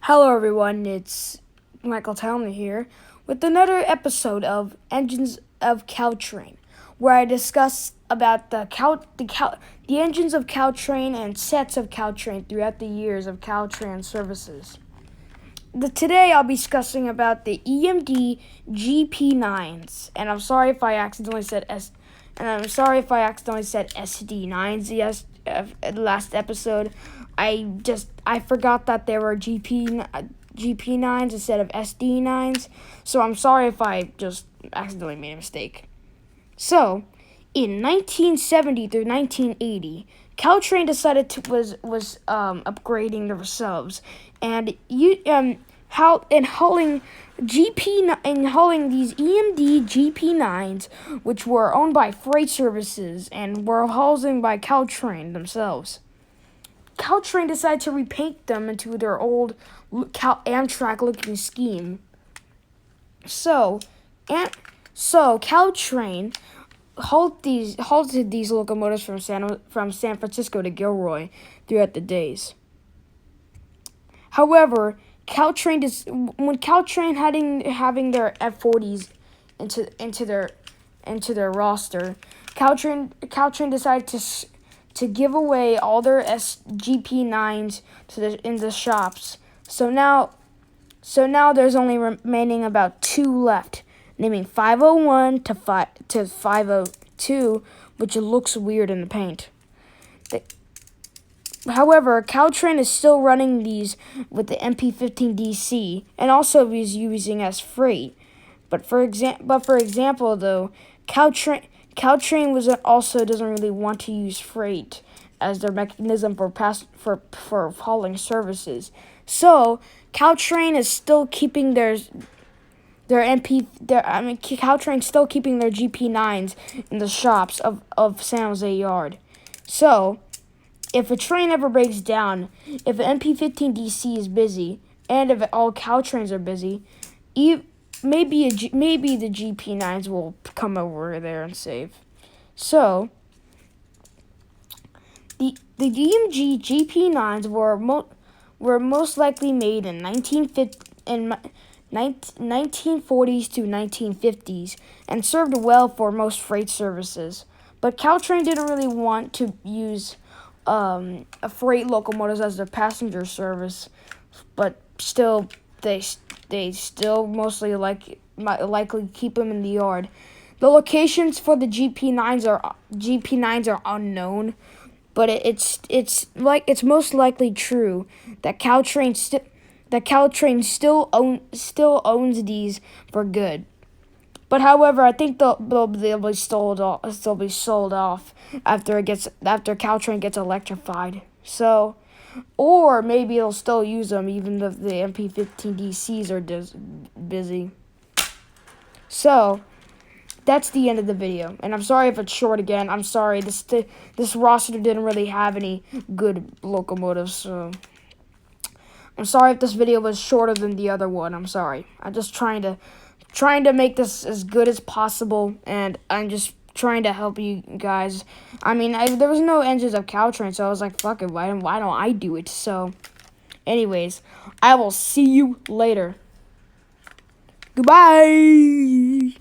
Hello everyone, it's Michael Townley here with another episode of Engines of Caltrain, where I discuss about the engines of Caltrain and sets of Caltrain throughout the years of Caltrain services. Today I'll be discussing about the EMD GP9s, and I'm sorry if I accidentally said SD9s last episode. I forgot that there were GP9s instead of SD9s, so I'm sorry if I just accidentally made a mistake. So, in 1970 through 1980, Caltrain decided to was upgrading themselves and hauling these EMD GP9s, which were owned by freight services and were hauled by Caltrain themselves. Caltrain decided to repaint them into their old Amtrak-looking scheme. So Caltrain halted these locomotives from San Francisco to Gilroy throughout the days. However, when Caltrain having their F40s into their roster, Caltrain decided to give away all their GP9s in the shops. So now there's only remaining about two left, naming 501 to 502, which looks weird in the paint. However, Caltrain is still running these with the MP15DC and also is using as freight. But for example, though, Caltrain also doesn't really want to use freight as their mechanism for hauling services. So Caltrain is still keeping Caltrain's still keeping their GP9s in the shops of San Jose Yard. So if a train ever breaks down, if an MP15DC is busy, and if all Caltrains are busy, maybe the GP9s will come over there and save. So the DMG GP9s were most likely made in 1940s to 1950s and served well for most freight services. But Caltrain didn't really want to use a freight locomotives as their passenger service, but still they still mostly likely keep them in the yard. The locations for the GP9s are unknown, but it's most likely true that Caltrain still owns these for good. But however, I think they'll be sold off after Caltrain gets electrified. So, or maybe they'll still use them even if the MP15DCs are busy. So, that's the end of the video. And I'm sorry if it's short again. I'm sorry. This roster didn't really have any good locomotives. So, I'm sorry if this video was shorter than the other one. I'm sorry. I'm just trying to make this as good as possible, and I'm just trying to help you guys. I mean, there was no engines of Caltrain, so I was like, fuck it, why don't I do it? So, anyways, I will see you later. Goodbye!